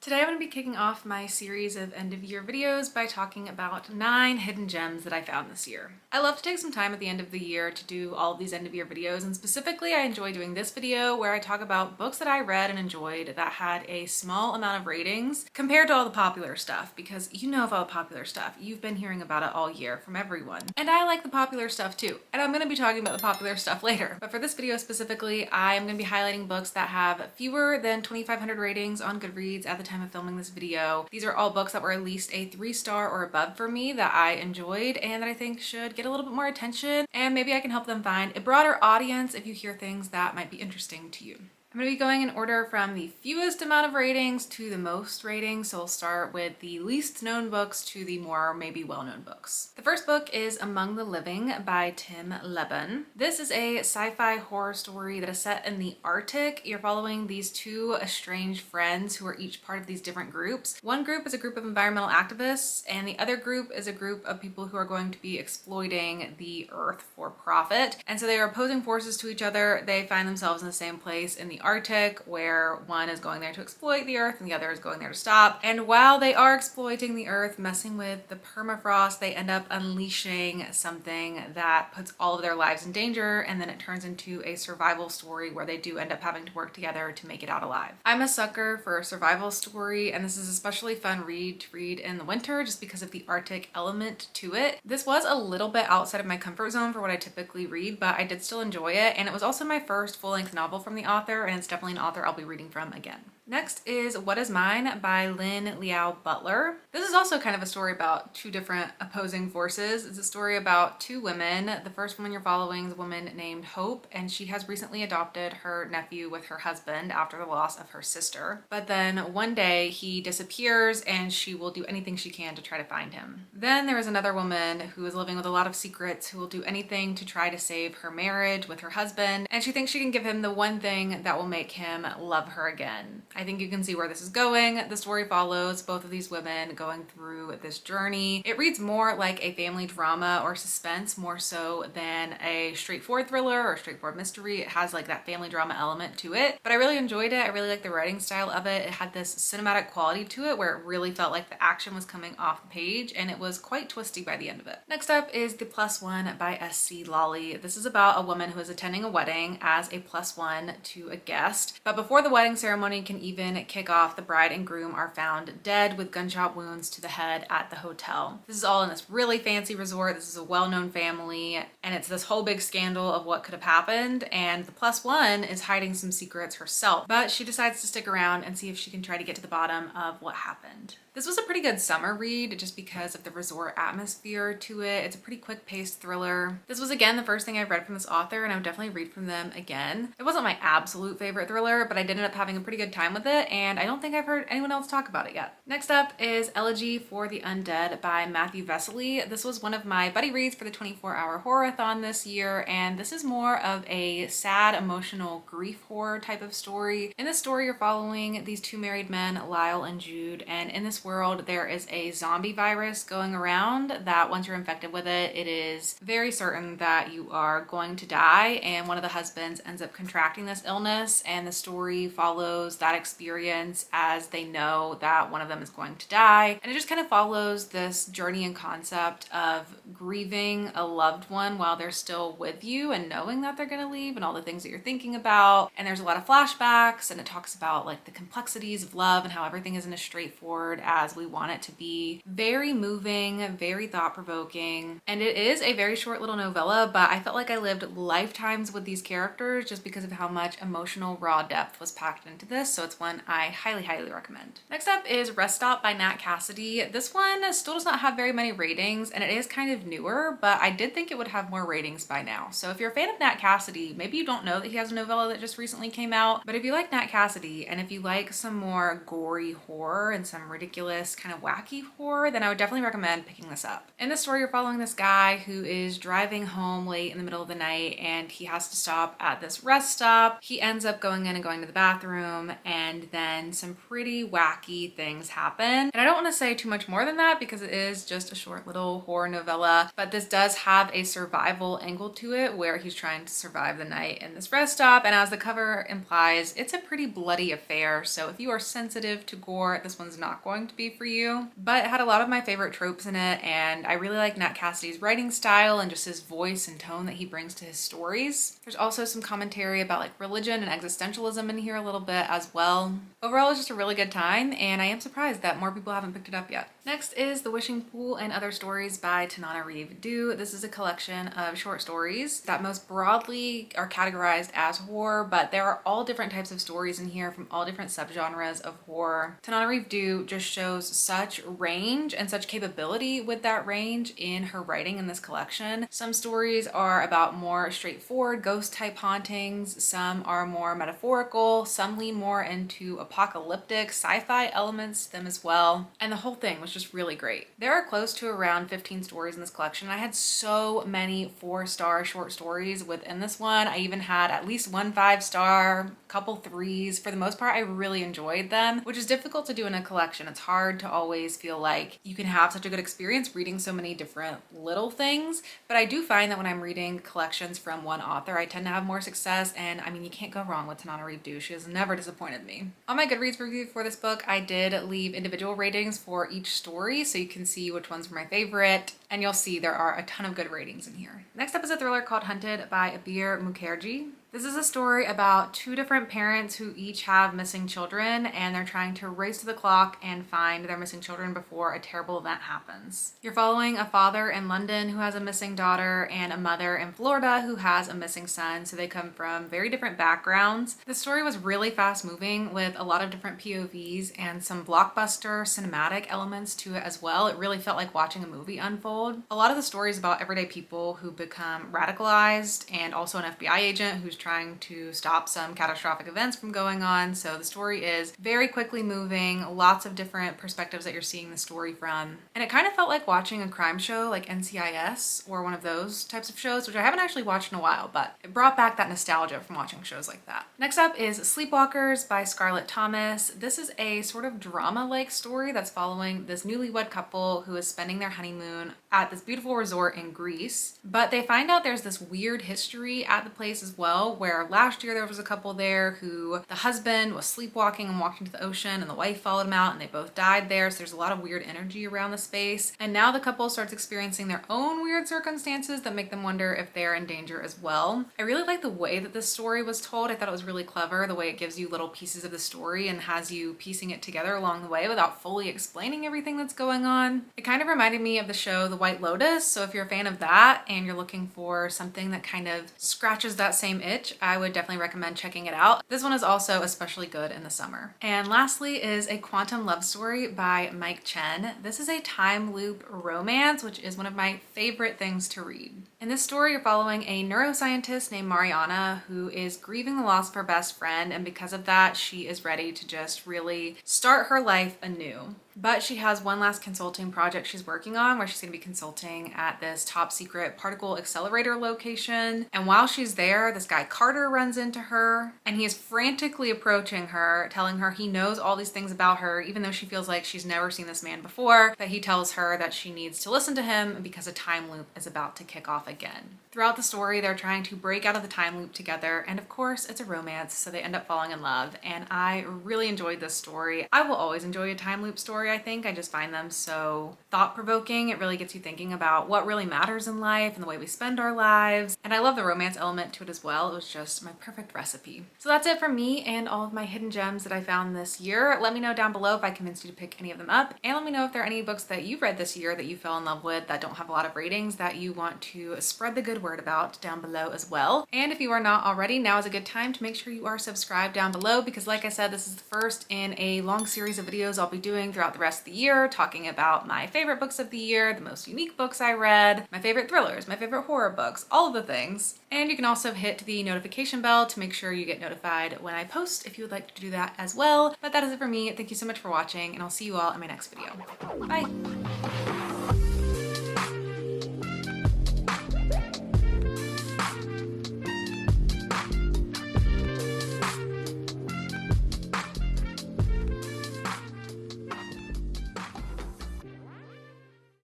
Today I'm going to be kicking off my series of end of year videos by talking about 9 hidden gems that I found this year. I love to take some time at the end of the year to do all of these end of year videos, and specifically I enjoy doing this video where I talk about books that I read and enjoyed that had a small amount of ratings compared to all the popular stuff, because you know of all the popular stuff. You've been hearing about it all year from everyone. And I like the popular stuff too, and I'm going to be talking about the popular stuff later. But for this video specifically, I'm going to be highlighting books that have fewer than 2,500 ratings on Goodreads at the time of filming this video. These are all books that were at least a 3-star or above for me that I enjoyed and that I think should get a little bit more attention, and maybe I can help them find a broader audience if you hear things that might be interesting to you. I'm going to be going in order from the fewest amount of ratings to the most ratings, so we'll start with the least known books to the more maybe well-known books. The first book is Among the Living by Tim Leben. This is a sci-fi horror story that is set in the Arctic. You're following these two estranged friends who are each part of these different groups. One group is a group of environmental activists, and the other group is a group of people who are going to be exploiting the earth for profit. And so they are opposing forces to each other. They find themselves in the same place in the Arctic, where one is going there to exploit the earth and the other is going there to stop. And while they are exploiting the earth, messing with the permafrost, they end up unleashing something that puts all of their lives in danger, and then it turns into a survival story where they do end up having to work together to make it out alive. I'm a sucker for a survival story, and this is especially fun read to read in the winter just because of the Arctic element to it. This was a little bit outside of my comfort zone for what I typically read, but I did still enjoy it, and it was also my first full-length novel from the author, and it's definitely an author I'll be reading from again. Next is What Is Mine by Lynn Liao Butler. This is also kind of a story about two different opposing forces. It's a story about two women. The first woman you're following is a woman named Hope, and she has recently adopted her nephew with her husband after the loss of her sister. But then one day he disappears and she will do anything she can to try to find him. Then there is another woman who is living with a lot of secrets who will do anything to try to save her marriage with her husband, and she thinks she can give him the one thing that will make him love her again. I think you can see where this is going. The story follows both of these women going through this journey. It reads more like a family drama or suspense more so than a straightforward thriller or straightforward mystery. It has like that family drama element to it, but I really enjoyed it. I really like the writing style of it. It had this cinematic quality to it where it really felt like the action was coming off the page, and it was quite twisty by the end of it. Next up is The Plus One by S.C. Lawley. This is about a woman who is attending a wedding as a plus one to a guest, but before the wedding ceremony can even kick off, the bride and groom are found dead with gunshot wounds to the head at the hotel. This is all in this really fancy resort. This is a well-known family, and it's this whole big scandal of what could have happened, and the plus one is hiding some secrets herself, but she decides to stick around and see if she can try to get to the bottom of what happened. This was a pretty good summer read just because of the resort atmosphere to it. It's a pretty quick-paced thriller. This was again the first thing I read from this author, and I would definitely read from them again. It wasn't my absolute favorite thriller, but I did end up having a pretty good time with it, and I don't think I've heard anyone else talk about it yet. Next up is Elegy for the Undead by Matthew Vesely. This was one of my buddy reads for the 24-hour horror-a-thon this year, and this is more of a sad, emotional grief horror type of story. In this story, you're following these two married men, Lyle and Jude, and in this world there is a zombie virus going around that once you're infected with it, it is very certain that you are going to die, and one of the husbands ends up contracting this illness, and the story follows that experience as they know that one of them is going to die, and it just kind of follows this journey and concept of grieving a loved one while they're still with you and knowing that they're going to leave and all the things that you're thinking about. And there's a lot of flashbacks, and it talks about like the complexities of love and how everything isn't as straightforward as we want it to be. Very moving, very thought-provoking, and it is a very short little novella, but I felt like I lived lifetimes with these characters just because of how much emotional raw depth was packed into this, so it's one I highly recommend. Next up is Rest Stop by Nat Cassidy. This one still does not have very many ratings, and it is kind of newer, but I did think it would have more ratings by now. So if you're a fan of Nat Cassidy, maybe you don't know that he has a novella that just recently came out, but if you like Nat Cassidy and if you like some more gory horror and some ridiculous kind of wacky horror, then I would definitely recommend picking this up. In this story, you're following this guy who is driving home late in the middle of the night, and he has to stop at this rest stop. He ends up going in and going to the bathroom, and and then some pretty wacky things happen. And I don't want to say too much more than that because it is just a short little horror novella, but this does have a survival angle to it where he's trying to survive the night in this rest stop, and as the cover implies, it's a pretty bloody affair, so if you are sensitive to gore, this one's not going to be for you. But it had a lot of my favorite tropes in it, and I really like Nat Cassidy's writing style and just his voice and tone that he brings to his stories. There's also some commentary about like religion and existentialism in here a little bit as well. Overall, it's just a really good time, and I am surprised that more people haven't picked it up yet. Next is The Wishing Pool and Other Stories by Tananarive. This is a collection of short stories that most broadly are categorized as horror, but there are all different types of stories in here from all different subgenres of horror. Tananarive just shows such range and such capability with that range in her writing in this collection. Some stories are about more straightforward ghost type hauntings, some are more metaphorical, some lean more into apocalyptic sci-fi elements to them as well, and the whole thing was just really great. There are close to around 15 stories in this collection. I had so many 4-star short stories within this one. I even had at least one 5-star, couple 3s. For the most part, I really enjoyed them, which is difficult to do in a collection. It's hard to always feel like you can have such a good experience reading so many different little things, but I do find that when I'm reading collections from one author, I tend to have more success, and I mean, you can't go wrong with Tananarive. She has never disappointed me. On my Goodreads review for this book, I did leave individual ratings for each story so you can see which ones were my favorite, and you'll see there are a ton of good ratings in here. Next up is a thriller called Hunted by Abir Mukherjee. This is a story about 2 different parents who each have missing children, and they're trying to race to the clock and find their missing children before a terrible event happens. You're following a father in London who has a missing daughter and a mother in Florida who has a missing son, so they come from very different backgrounds. The story was really fast moving with a lot of different POVs and some blockbuster cinematic elements to it as well. It really felt like watching a movie unfold. A lot of the stories about everyday people who become radicalized, and also an FBI agent who's trying to stop some catastrophic events from going on. So the story is very quickly moving, lots of different perspectives that you're seeing the story from. And it kind of felt like watching a crime show like NCIS or one of those types of shows, which I haven't actually watched in a while, but it brought back that nostalgia from watching shows like that. Next up is Sleepwalkers by Scarlett Thomas. This is a sort of drama-like story that's following this newlywed couple who is spending their honeymoon at this beautiful resort in Greece, but they find out there's this weird history at the place as well, where last year there was a couple there who the husband was sleepwalking and walked into the ocean, and the wife followed him out and they both died there. So there's a lot of weird energy around the space, and now the couple starts experiencing their own weird circumstances that make them wonder if they're in danger as well. I really like the way that this story was told. I thought it was really clever, the way it gives you little pieces of the story and has you piecing it together along the way without fully explaining everything that's going on. It kind of reminded me of the show The White Lotus, so if you're a fan of that and you're looking for something that kind of scratches that same itch, I would definitely recommend checking it out. This one is also especially good in the summer. And lastly is A Quantum Love Story by Mike Chen. This is a time loop romance, which is one of my favorite things to read. In this story, you're following a neuroscientist named Mariana who is grieving the loss of her best friend, and because of that, she is ready to just really start her life anew. But she has one last consulting project she's working on where she's going to be consulting at this top secret particle accelerator location. And while she's there, this guy Carter runs into her, and he is frantically approaching her, telling her he knows all these things about her, even though she feels like she's never seen this man before. But he tells her that she needs to listen to him because a time loop is about to kick off again. Throughout the story, they're trying to break out of the time loop together, and of course it's a romance, so they end up falling in love, and I really enjoyed this story. I will always enjoy a time loop story, I think. I just find them so thought-provoking. It really gets you thinking about what really matters in life and the way we spend our lives, and I love the romance element to it as well. It was just my perfect recipe. So that's it from me and all of my hidden gems that I found this year. Let me know down below if I convinced you to pick any of them up, and let me know if there are any books that you've read this year that you fell in love with that don't have a lot of ratings that you want to spread the good word about down below as well. And if you are not already, now is a good time to make sure you are subscribed down below, because like I said, this is the first in a long series of videos I'll be doing throughout the rest of the year, talking about my favorite books of the year, the most unique books I read, my favorite thrillers, my favorite horror books, all of the things. And you can also hit the notification bell to make sure you get notified when I post if you would like to do that as well. But that is it for me. Thank you so much for watching, and I'll see you all in my next video. Bye!